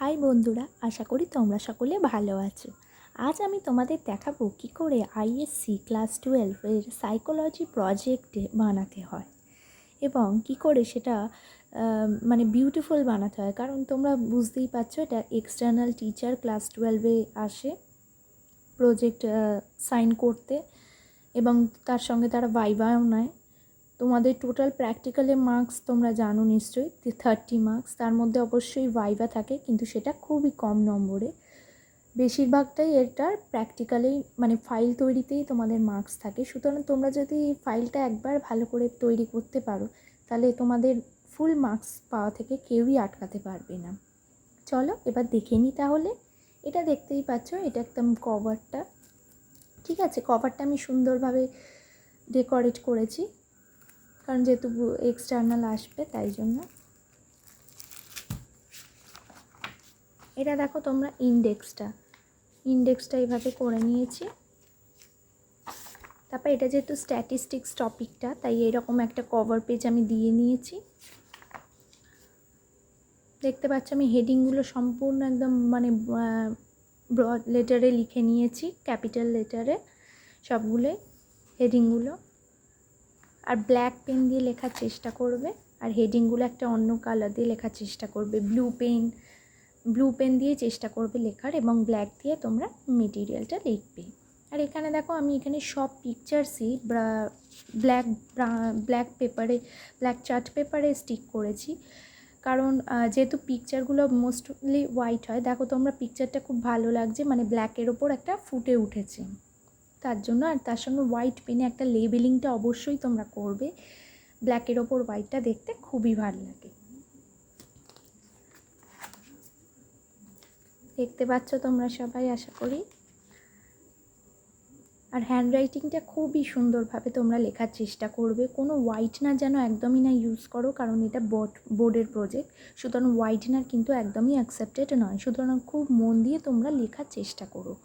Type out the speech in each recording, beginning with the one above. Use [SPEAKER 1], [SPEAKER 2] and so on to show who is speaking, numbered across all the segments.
[SPEAKER 1] High বন্ধুরা, আশা করি তোমরা সকলে ভালো আছো। আজ আমি তোমাদের দেখাবো কি করে আইএসসি ক্লাস 12-এর সাইকোলজি প্রজেক্ট বানাতে হয় এবং কি করে সেটা বিউটিফুল বানাতে হয়। কারণ তোমরা বুঝতেই পারছো, এটা এক্সটার্নাল টিচার ক্লাস 12-এ আসে প্রজেক্ট সাইন করতে এবং তার সঙ্গে তারা ভাইভাও নেয়। তোমাদের টোটাল প্র্যাকটিক্যালের মার্কস তোমরা জানো নিশ্চয়ই 30 মার্কস, তার মধ্যে অবশ্যই ভাইভা থাকে, কিন্তু সেটা খুবই কম নম্বরে। বেশিরভাগটাই এটার প্র্যাকটিক্যালেই ফাইল তৈরিতেই তোমাদের মার্কস থাকে। সুতরাং তোমরা যদি ফাইলটা একবার ভালো করে তৈরি করতে পারো তাহলে তোমাদের ফুল মার্কস পাওয়া থেকে কেউই আটকাতে পারবে না। চলো এবার দেখে নিই তাহলে। এটা দেখতেই পাচ্ছ, এটা একদম কভারটা, ঠিক আছে। কভারটা আমি সুন্দরভাবে ডেকোরেট করেছি, কারণ যেহেতু এক্সটার্নাল আসবে তাই জন্য। এটা দেখো তোমরা, ইন্ডেক্সটা এইভাবে করে নিয়েছি। তারপর এটা যেহেতু স্ট্যাটিস্টিক্স টপিকটা, তাই এরকম একটা কভার পেজ আমি দিয়ে নিয়েছি। দেখতে পাচ্ছ আমি হেডিংগুলো সম্পূর্ণ একদম ব্রড লেটারে লিখে নিয়েছি, ক্যাপিটাল লেটারে সবগুলোই হেডিংগুলো। আর ব্ল্যাক পেন দিয়ে লেখার চেষ্টা করবে, আর হেডিংগুলো একটা অন্য কালার দিয়ে লেখার চেষ্টা করবে। ব্লু পেন দিয়ে চেষ্টা করবে লেখার, এবং ব্ল্যাক দিয়ে তোমরা মেটেরিয়ালটা লিখবে। আর এখানে দেখো আমি এখানে সব পিকচার্সই ব্ল্যাক চার্ট পেপারে স্টিক করেছি, কারণ যেহেতু পিকচারগুলো মোস্টলি হোয়াইট হয়। দেখো তোমরা পিকচারটা খুব ভালো লাগছে, ব্ল্যাকের ওপর একটা ফুটে উঠেছে তার জন্য। আর তার সঙ্গে হোয়াইট পেনে একটা লেবেলিংটা অবশ্যই তোমরা করবে, ব্ল্যাকের ওপর হোয়াইটটা দেখতে খুবই ভালো লাগে। দেখতে পাচ্ছ তোমরা সবাই, আশা করি। আর হ্যান্ডরাইটিংটা খুবই সুন্দরভাবে তোমরা লেখার চেষ্টা করবে। কোনো হোয়াইটনার যেন একদমই না ইউজ করো, কারণ এটা বোর্ডের প্রজেক্ট, সুতরাং হোয়াইটনার কিন্তু একদমই অ্যাকসেপ্টেড নয়। সুতরাং খুব মন দিয়ে তোমরা লেখার চেষ্টা করো।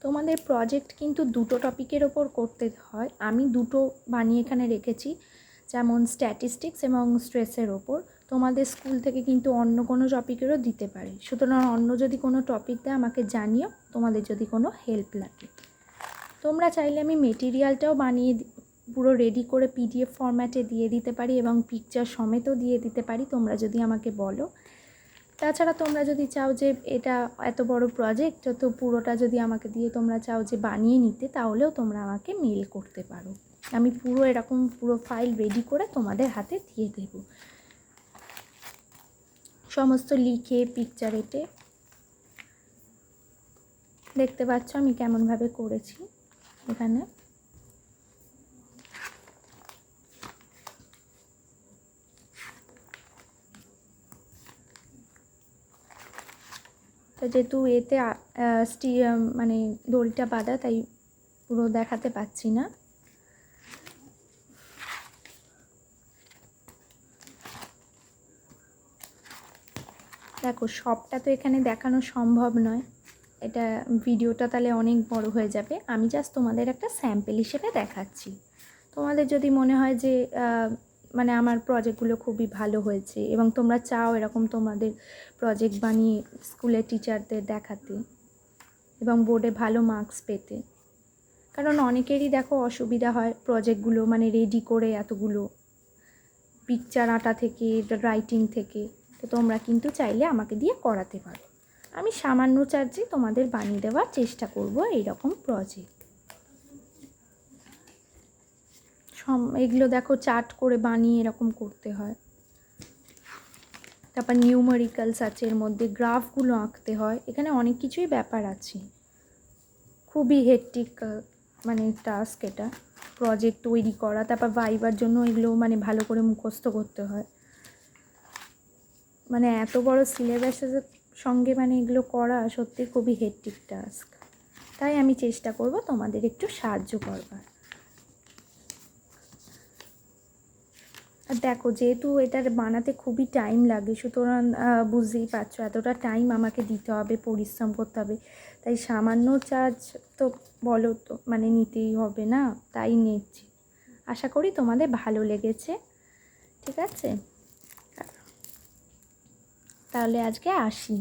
[SPEAKER 1] তোমাদের প্রজেক্ট কিন্তু দুটো টপিকের ওপর করতে হয়। আমি দুটো বানিয়ে এখানে রেখেছি, যেমন স্ট্যাটিস্টিক্স এবং স্ট্রেসের ওপর। তোমাদের স্কুল থেকে কিন্তু অন্য কোনো টপিকেরও দিতে পারে, সুতরাং অন্য যদি কোনো টপিক দেয় আমাকে জানিও, তোমাদের যদি কোনো হেল্প লাগে। তোমরা চাইলে আমি মেটেরিয়ালটাও বানিয়ে পুরো রেডি করে পিডিএফ ফরম্যাটে দিয়ে দিতে পারি এবং পিকচার সমেতও দিয়ে দিতে পারি, তোমরা যদি আমাকে বলো। তাছাড়া তোমরা যদি চাও যে এটা এত বড় প্রজেক্ট, তো পুরোটা যদি আমাকে দিয়ে তোমরা চাও যে বানিয়ে নিতে, তাহলেও তোমরা আমাকে মেল করতে পারো। আমি পুরো ফাইল রেডি করে তোমাদের হাতে দিয়ে দেব, সমস্ত লিখে পিকচার এঁটে। দেখতে পাচ্ছ আমি কেমনভাবে করেছি এখানে। তো যেহেতু এতে দড়িটা বাঁধা, তাই পুরো দেখাতে পাচ্ছি না। দেখো সবটা তো এখানে দেখানো সম্ভব নয়, এটা ভিডিওটা তাহলে অনেক বড় হয়ে যাবে। আমি জাস্ট তোমাদের একটা স্যাম্পল হিসেবে দেখাচ্ছি। তোমাদের যদি মনে হয় যে আমার প্রজেক্টগুলো খুবই ভালো হয়েছে এবং তোমরা চাও এরকম তোমাদের প্রজেক্ট বানিয়ে স্কুলের টিচারদের দেখাতে এবং বোর্ডে ভালো মার্কস পেতে, কারণ অনেকেরই দেখো অসুবিধা হয় প্রজেক্টগুলো রেডি করে এতগুলো পিকচার আঁটা থেকে রাইটিং থেকে। তো তোমরা কিন্তু চাইলে আমাকে দিয়ে করাতে পারো, আমি সামান্য চার্জে তোমাদের বানিয়ে দেওয়ার চেষ্টা করব এইরকম প্রজেক্ট। এগুলো দেখো চার্ট করে বানিয়ে এরকম করতে হয়। তারপর নিউমেরিক্যালস আছে, এর মধ্যে গ্রাফগুলো আঁকতে হয়, এখানে অনেক কিছুই ব্যাপার আছে। খুবই হেক্টিক টাস্ক এটা, প্রজেক্ট তৈরি করা। তারপর ভাইবার জন্য এগুলো ভালো করে মুখস্থ করতে হয়। এত বড় সিলেবাসের সঙ্গে এগুলো করা সত্যি খুবই হেক্টিক টাস্ক। তাই আমি চেষ্টা করব তোমাদের একটু সাহায্য করবার। আর দেখো যেহেতু এটার বানাতে খুবই টাইম লাগে, সুতরাং বুঝতেই পারছো এতটা টাইম আমাকে দিতে হবে, পরিশ্রম করতে হবে। তাই সামান্য চার্জ তো বলো তো নিতেই হবে না, তাই নিচ্ছি। আশা করি তোমাদের ভালো লেগেছে। ঠিক আছে, তাহলে আজকে আসি।